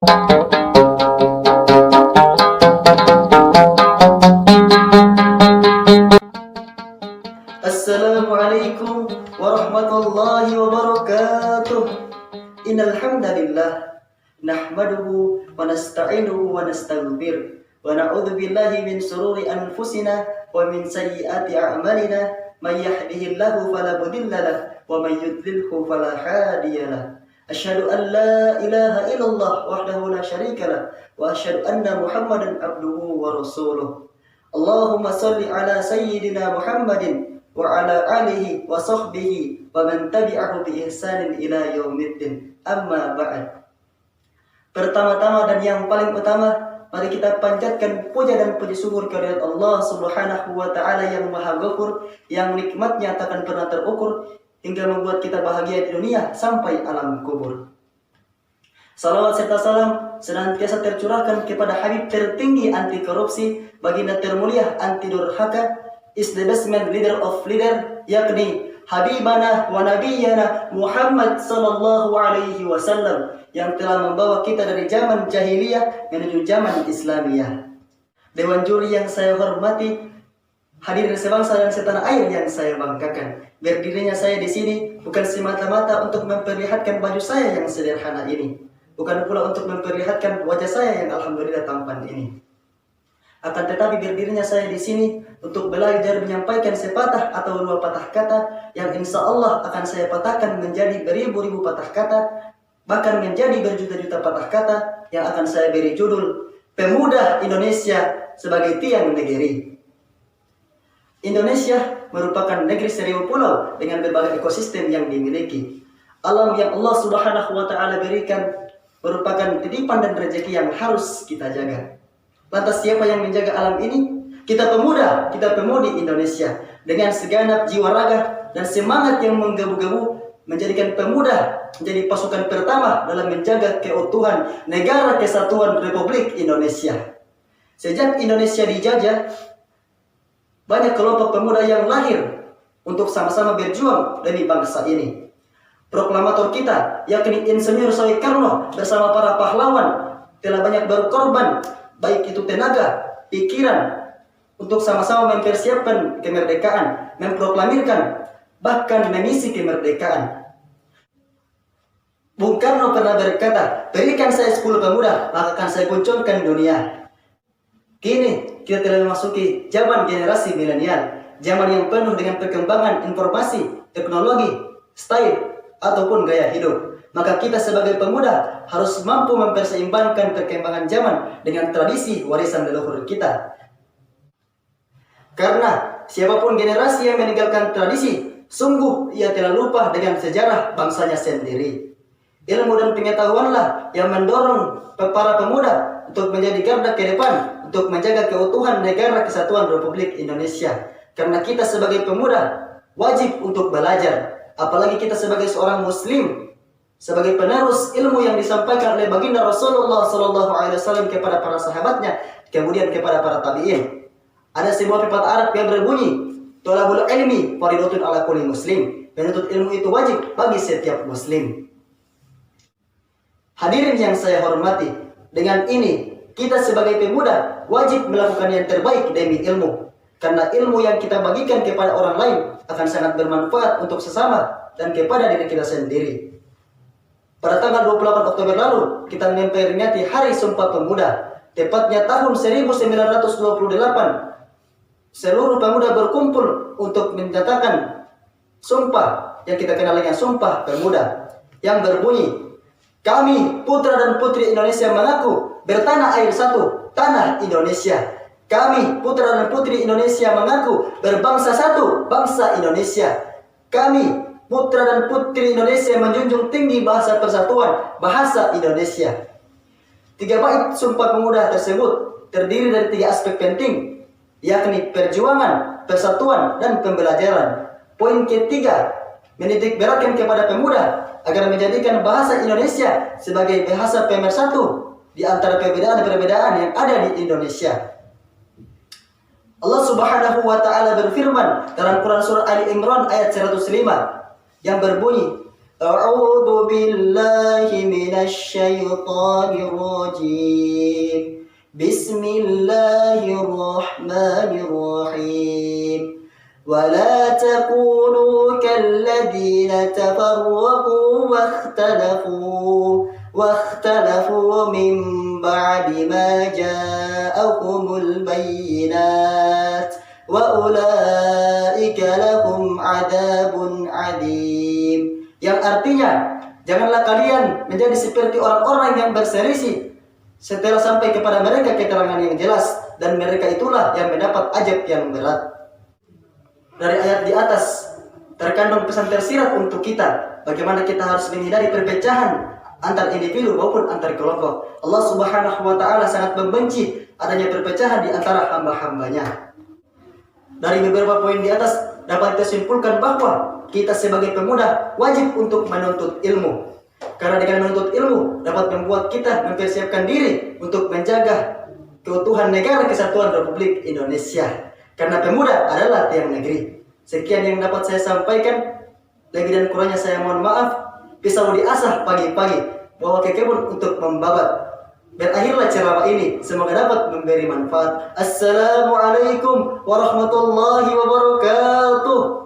Assalamualaikum warahmatullahi wabarakatuh. Innal hamdalillah nahmaduhu wa nasta'inuhu wa nastaghfir wa na'udzu billahi min shururi anfusina wa min sayyiati a'malina may yahdihillahu fala mudilla lahu wa may yudlilhu fala hadiya lahu. Asyhadu an la ilaha illallah wahdahu la syarika lahu wa asyhadu anna Muhammadan abduhu wa rasuluh. Allahumma shalli ala sayyidina Muhammadin wa ala alihi wa sahbihi wa man tabi'ahu bi ihsanin ila yaumiddin. Amma ba'd. Pertama-tama dan yang paling utama, mari kita panjatkan puja dan puji syukur kehadirat Allah Subhanahu wa taala yang Maha Ghafur, yang nikmatnya tak akan pernah terukur hingga membuat kita bahagia di dunia sampai alam kubur. Salawat serta salam senantiasa tercurahkan kepada Habib tertinggi anti korupsi, baginda termulia anti durhaka, is the best man leader of leader, yakni Habibana wa Nabiyana Muhammad sallallahu alaihi wasallam, yang telah membawa kita dari zaman jahiliyah menuju zaman Islamiyah. Dewan juri yang saya hormati, hadirin sebangsa dan setanah air yang saya banggakan, berdirinya saya di sini bukan semata-mata untuk memperlihatkan baju saya yang sederhana ini, bukan pula untuk memperlihatkan wajah saya yang alhamdulillah tampan ini. Akan tetapi berdirinya saya di sini untuk belajar menyampaikan sepatah atau dua patah kata yang insya Allah akan saya patahkan menjadi beribu-ribu patah kata, bahkan menjadi berjuta-juta patah kata yang akan saya beri judul Pemuda Indonesia sebagai Tiang Negeri. Indonesia merupakan negeri seribu pulau dengan berbagai ekosistem yang dimiliki. Alam yang Allah Subhanahu wa taala berikan merupakan titipan dan rezeki yang harus kita jaga. Lantas siapa yang menjaga alam ini? Kita pemuda, kita pemudi Indonesia dengan segenap jiwa raga dan semangat yang menggebu-gebu menjadikan pemuda menjadi pasukan pertama dalam menjaga keutuhan Negara Kesatuan Republik Indonesia. Sejak Indonesia dijajah, banyak kelompok pemuda yang lahir untuk sama-sama berjuang demi bangsa ini. Proklamator kita, yakni Insinyur Soekarno bersama para pahlawan telah banyak berkorban, baik itu tenaga, pikiran, untuk sama-sama mempersiapkan kemerdekaan, memproklamirkan, bahkan mengisi kemerdekaan. Bung Karno pernah berkata, berikan saya 10 pemuda, maka akan saya guncangkan dunia. Kini kita telah memasuki zaman generasi milenial, zaman yang penuh dengan perkembangan informasi, teknologi, style, ataupun gaya hidup. Maka kita sebagai pemuda harus mampu memperseimbangkan perkembangan zaman dengan tradisi warisan leluhur kita. Karena siapapun generasi yang meninggalkan tradisi, sungguh ia telah lupa dengan sejarah bangsanya sendiri. Ilmu dan pengetahuanlah yang mendorong para pemuda untuk menjadi garda ke depan untuk menjaga keutuhan Negara Kesatuan Republik Indonesia. Karena kita sebagai pemuda wajib untuk belajar, apalagi kita sebagai seorang muslim, sebagai penerus ilmu yang disampaikan oleh baginda Rasulullah SAW kepada para sahabatnya, kemudian kepada para tabi'in. Ada sebuah pepatah Arab yang berbunyi, "Thalabul ilmi fardhatun ala kulli muslim." Menuntut ilmu itu wajib bagi setiap muslim. Hadirin yang saya hormati, dengan ini kita sebagai pemuda wajib melakukan yang terbaik demi ilmu. Karena ilmu yang kita bagikan kepada orang lain akan sangat bermanfaat untuk sesama dan kepada diri kita sendiri. Pada tanggal 28 Oktober lalu, kita memperingati Hari Sumpah Pemuda. Tepatnya tahun 1928, seluruh pemuda berkumpul untuk menyatakan sumpah yang kita kenal dengan Sumpah Pemuda, yang berbunyi, kami putra dan putri Indonesia mengaku bertanah air satu, tanah Indonesia. Kami putra dan putri Indonesia mengaku berbangsa satu, bangsa Indonesia. Kami putra dan putri Indonesia menjunjung tinggi bahasa persatuan, bahasa Indonesia. 3 bait Sumpah Pemuda tersebut terdiri dari 3 aspek penting, yakni perjuangan, persatuan, dan pembelajaran. Poin ketiga, menitik beratkan kepada pemuda agar menjadikan bahasa Indonesia sebagai bahasa pemersatu di antara perbedaan-perbedaan yang ada di Indonesia. Allah Subhanahu wa taala berfirman dalam Quran surah Ali Imran ayat 105 yang berbunyi, A'udzu billahi minasy syaithanir rajim. Bismillahirrahmanirrahim. ولا تكونوا كالذين تفرقوا واختلفوا من بعد ما جاءهم البينات وأولئك لهم عذاب عظيم. Yang artinya, janganlah kalian menjadi seperti orang-orang yang berselisih setelah sampai kepada mereka keterangan yang jelas, dan mereka itulah yang mendapat azab yang berat. Dari ayat di atas terkandung pesan tersirat untuk kita, bagaimana kita harus menghindari perpecahan antar individu maupun antar kelompok. Allah Subhanahu wa taala sangat membenci adanya perpecahan di antara hamba-hambanya. Dari beberapa poin di atas dapat disimpulkan bahwa kita sebagai pemuda wajib untuk menuntut ilmu. Karena dengan menuntut ilmu dapat membuat kita mempersiapkan diri untuk menjaga keutuhan negara kesatuan Republik Indonesia. Karena pemuda adalah tiang negeri. Sekian yang dapat saya sampaikan. Lebih dan kurangnya saya mohon maaf. Pisau diasah pagi-pagi, bawa ke kebun untuk membabat. Berakhirlah ceramah ini. Semoga dapat memberi manfaat. Assalamualaikum warahmatullahi wabarakatuh.